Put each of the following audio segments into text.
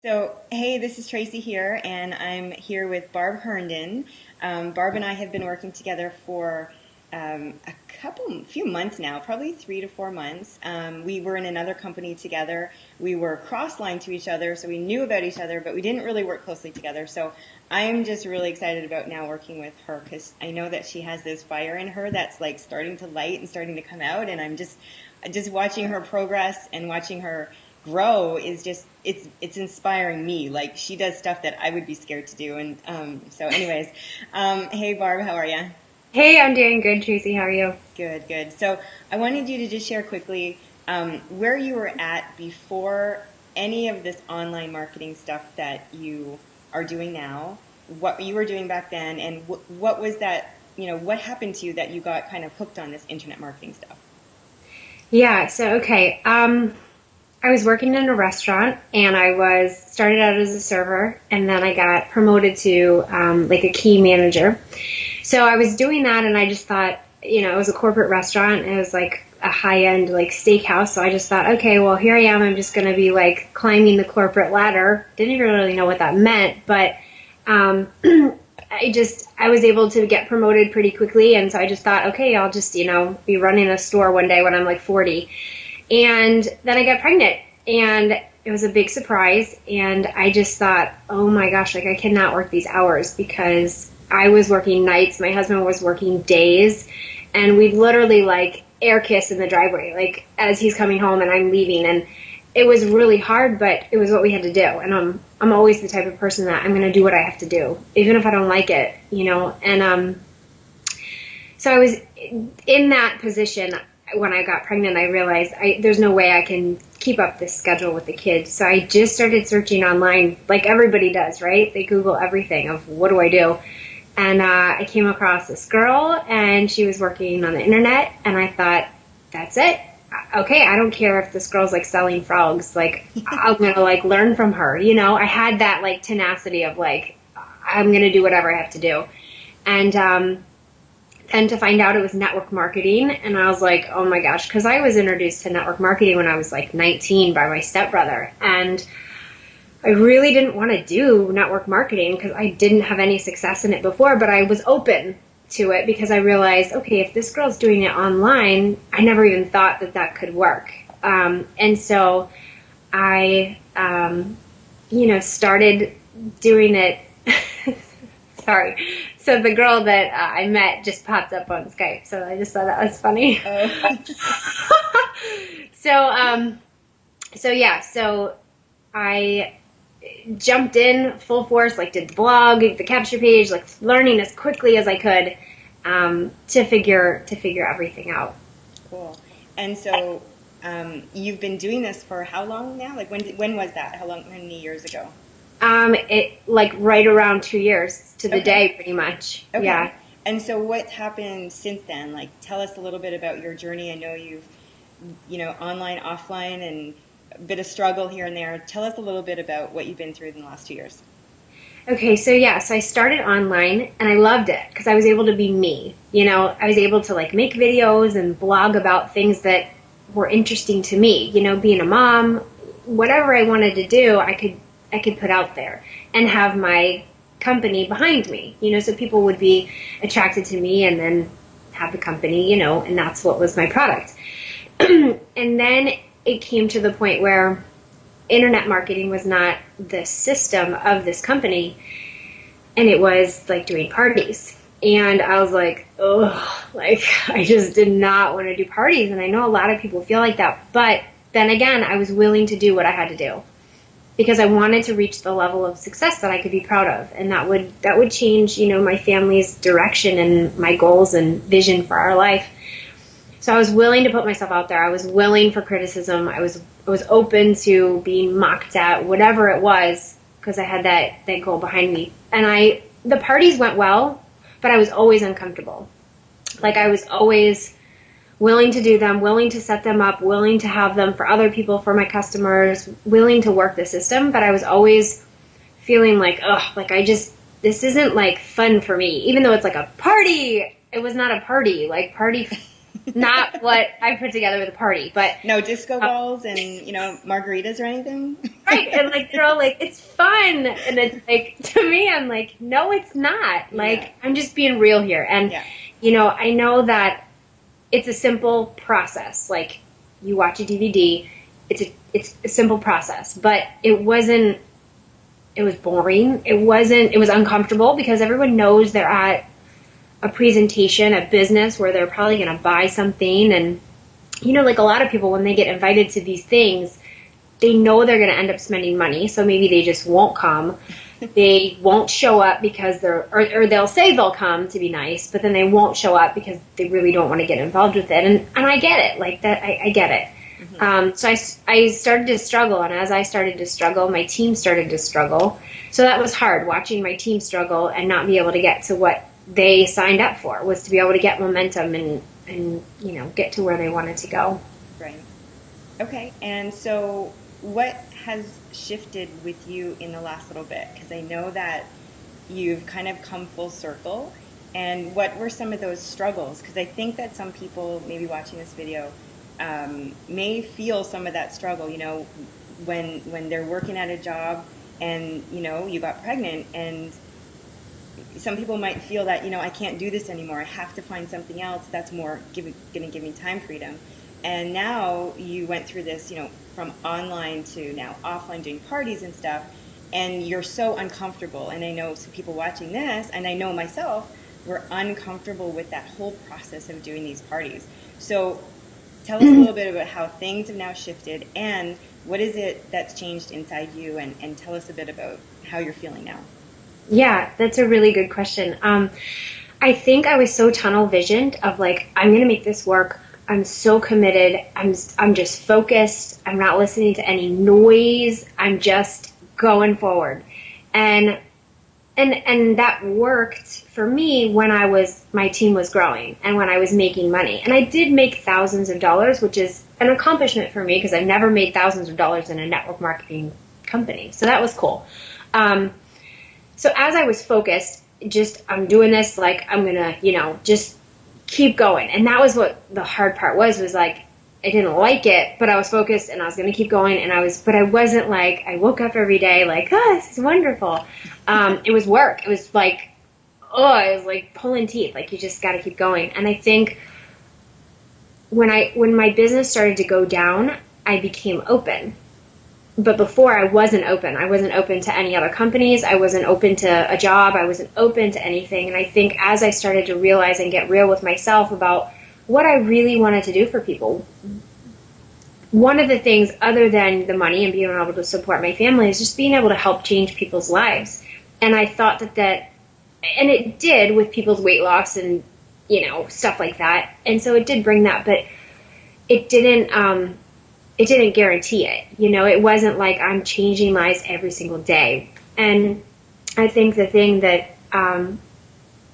So, hey, this is Tracy here, and I'm here with Barb Herndon. Barb and I have been working together for few months now, probably 3 to 4 months. We were in another company together. We were cross-lined to each other, so we knew about each other, but we didn't really work closely together. So I'm just really excited about now working with her because I know that she has this fire in her that's like starting to light and starting to come out, and I'm just watching her progress and watching her grow is just it's inspiring me. Like she does stuff that I would be scared to do. And so anyways, hey Barb, how are you? Hey, I'm doing good, Tracy. How are you? Good, good. So I wanted you to just share quickly where you were at before any of this online marketing stuff that you are doing now, what you were doing back then, and what was that, what happened to you that you got kind of hooked on this internet marketing stuff? Yeah, so okay. I was working in a restaurant and I was started out as a server and then I got promoted to like a key manager. So I was doing that and I just thought, it was a corporate restaurant and it was like a high-end like steakhouse. So I just thought, okay, well here I am. I'm just going to be like climbing the corporate ladder. Didn't even really know what that meant, but I was able to get promoted pretty quickly. And so I just thought, okay, I'll just, be running a store one day when I'm like 40. And then I got pregnant and it was a big surprise. And I just thought, oh my gosh, like I cannot work these hours because I was working nights. My husband was working days and we'd literally like air kiss in the driveway, like as he's coming home and I'm leaving. And it was really hard, but it was what we had to do. And I'm always the type of person that I'm going to do what I have to do, even if I don't like it, And so I was in that position when I got pregnant. I realized there's no way I can keep up this schedule with the kids. So I just started searching online, like everybody does, right? They Google everything of what do I do? And I came across this girl, and she was working on the internet, and I thought, that's it. Okay, I don't care if this girl's like selling frogs. Like I'm gonna like learn from her. I had that like tenacity of like I'm gonna do whatever I have to do, and then to find out it was network marketing, and I was like, oh my gosh, because I was introduced to network marketing when I was like 19 by my stepbrother, and I really didn't want to do network marketing because I didn't have any success in it before, but I was open to it because I realized, okay, if this girl's doing it online, I never even thought that could work. And so I, started doing it. Sorry. So the girl that I met just popped up on Skype. So I just thought that was funny. Oh. So I jumped in full force, like did the blog, the capture page, like learning as quickly as I could to figure everything out. Cool. And so you've been doing this for how long now? Like when was that? How many years ago? It like right around 2 years to the Okay. day, pretty much. Okay. Yeah. And so what's happened since then? Like tell us a little bit about your journey. I know you've, online, offline, and a bit of struggle here and there. Tell us a little bit about what you've been through in the last 2 years. Okay, so I started online and I loved it because I was able to be me. I was able to like make videos and blog about things that were interesting to me. Being a mom, whatever I wanted to do, I could put out there and have my company behind me. So people would be attracted to me and then have the company, and that's what was my product. And then it came to the point where internet marketing was not the system of this company, and it was like doing parties. And I was like, oh, like I just did not want to do parties. And I know a lot of people feel like that, but then again, I was willing to do what I had to do because I wanted to reach the level of success that I could be proud of, and that would change, my family's direction and my goals and vision for our life. So I was willing to put myself out there. I was willing for criticism. I was open to being mocked at, whatever it was, because I had that goal behind me. And the parties went well, but I was always uncomfortable. Like I was always willing to do them, willing to set them up, willing to have them for other people, for my customers, willing to work the system, but I was always feeling like, like this isn't like fun for me. Even though it's like a party, it was not a party. Like party not what I put together with a party, but No disco uh, balls and, margaritas or anything? right. And like, they're all like, it's fun. And it's like, to me, I'm like, no, it's not. Yeah. Like, I'm just being real here. And, Yeah. I know that it's a simple process. Like, you watch a DVD, it's a simple process, but it wasn't, it was boring. It was uncomfortable because everyone knows they're at a presentation, a business where they're probably going to buy something. And, like a lot of people, when they get invited to these things, they know they're going to end up spending money. So maybe they just won't come. They won't show up because or they'll say they'll come to be nice, but then they won't show up because they really don't want to get involved with it. And I get it. Like that, I get it. So I started to struggle, and as I started to struggle, my team started to struggle. So that was hard, watching my team struggle and not be able to get to what they signed up for, was to be able to get momentum and get to where they wanted to go. Right. Okay. And so what has shifted with you in the last little bit? Because I know that you've kind of come full circle. And what were some of those struggles? Because I think that some people maybe watching this video may feel some of that struggle, when they're working at a job and, you got pregnant, and some people might feel that, I can't do this anymore. I have to find something else that's more going to give me time freedom. And now you went through this, from online to now offline, doing parties and stuff, and you're so uncomfortable. And I know some people watching this, and I know myself, we're uncomfortable with that whole process of doing these parties. So tell us a little bit about how things have now shifted, and what is it that's changed inside you, and tell us a bit about how you're feeling now. Yeah, that's a really good question. I think I was so tunnel visioned of like, I'm going to make this work. I'm so committed. I'm just focused. I'm not listening to any noise. I'm just going forward. And that worked for me when my team was growing and when I was making money. And I did make thousands of dollars, which is an accomplishment for me because I've never made thousands of dollars in a network marketing company. So that was cool. So as I was focused, I'm doing this, like, I'm going to, just keep going. And that was what the hard part was like, I didn't like it, but I was focused and I was going to keep going. But I wasn't like, I woke up every day like, oh, this is wonderful. It was work. It was like, it was like pulling teeth. Like, you just got to keep going. And I think when my business started to go down, I became open. But before, I wasn't open. I wasn't open to any other companies. I wasn't open to a job. I wasn't open to anything. And I think as I started to realize and get real with myself about what I really wanted to do for people, one of the things other than the money and being able to support my family is just being able to help change people's lives. And I thought that, and it did with people's weight loss and, stuff like that. And so it did bring that, but it didn't guarantee it. It wasn't like I'm changing lives every single day. And I think the thing that,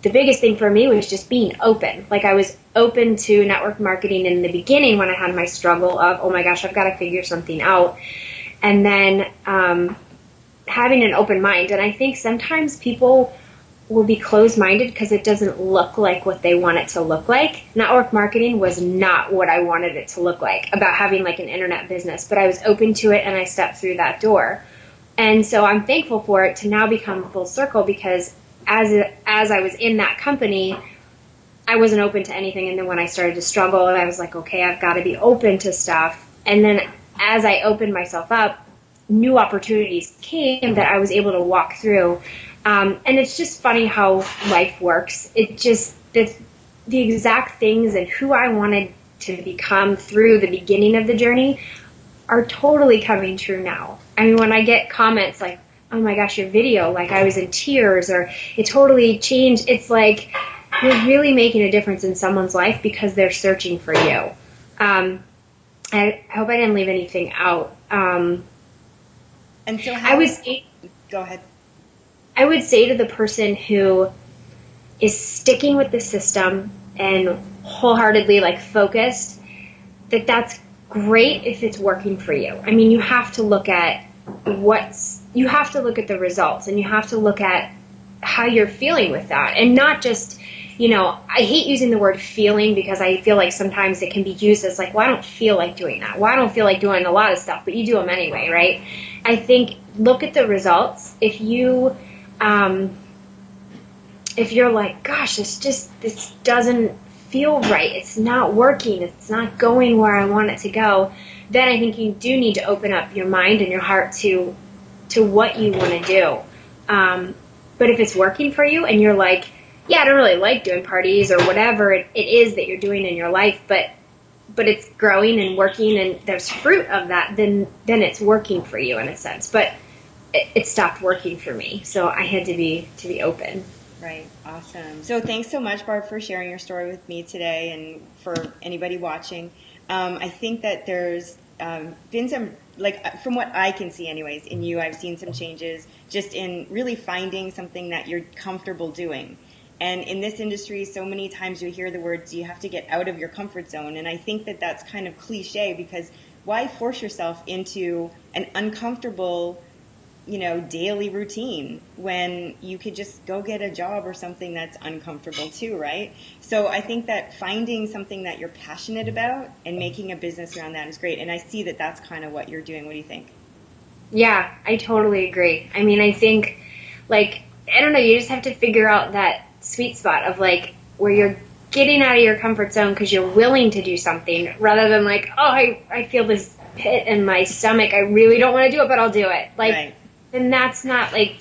the biggest thing for me was just being open. Like, I was open to network marketing in the beginning when I had my struggle of, oh my gosh, I've got to figure something out. And then having an open mind. And I think sometimes people will be closed-minded because it doesn't look like what they want it to look like. Network marketing was not what I wanted it to look like, about having like an internet business. But I was open to it and I stepped through that door. And so I'm thankful for it to now become full circle, because as I was in that company, I wasn't open to anything. And then when I started to struggle, I was like, okay, I've got to be open to stuff. And then as I opened myself up, new opportunities came that I was able to walk through. And it's just funny how life works. It just, the exact things and who I wanted to become through the beginning of the journey are totally coming true now. I mean, when I get comments like, oh my gosh, your video, like I was in tears, or it totally changed, it's like you're really making a difference in someone's life because they're searching for you. I hope I didn't leave anything out. And so go ahead. I would say to the person who is sticking with the system and wholeheartedly like focused, that's great if it's working for you. I mean, you have to look at you have to look at the results, and you have to look at how you're feeling with that, and not just I hate using the word feeling because I feel like sometimes it can be used as like, well, I don't feel like doing that. Well, I don't feel like doing a lot of stuff, but you do them anyway, right? I think look at the results. If you're like, gosh, this doesn't feel right. It's not working. It's not going where I want it to go. Then I think you do need to open up your mind and your heart to what you want to do. But if it's working for you and you're like, yeah, I don't really like doing parties or whatever it is that you're doing in your life, but it's growing and working and there's fruit of that, then it's working for you in a sense. But it stopped working for me, so I had to be open. Right. Awesome. So thanks so much, Barb, for sharing your story with me today and for anybody watching. I think that there's been some, like, from what I can see anyways, in you, I've seen some changes just in really finding something that you're comfortable doing. And in this industry, so many times you hear the words, you have to get out of your comfort zone. And I think that that's kind of cliche because why force yourself into an uncomfortable daily routine when you could just go get a job or something that's uncomfortable too, right? So I think that finding something that you're passionate about and making a business around that is great. And I see that that's kind of what you're doing. What do you think? Yeah, I totally agree. I mean, I think, like, I don't know, you just have to figure out that sweet spot of, like, where you're getting out of your comfort zone because you're willing to do something rather than, like, oh, I feel this pit in my stomach. I really don't want to do it, but I'll do it. Like, right. Then that's not, like,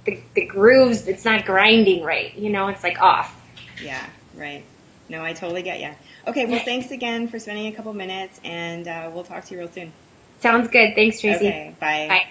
the grooves, it's not grinding right. It's, like, off. Yeah, right. No, I totally get you. Okay, well, thanks again for spending a couple minutes, and we'll talk to you real soon. Sounds good. Thanks, Tracy. Okay, bye. Bye.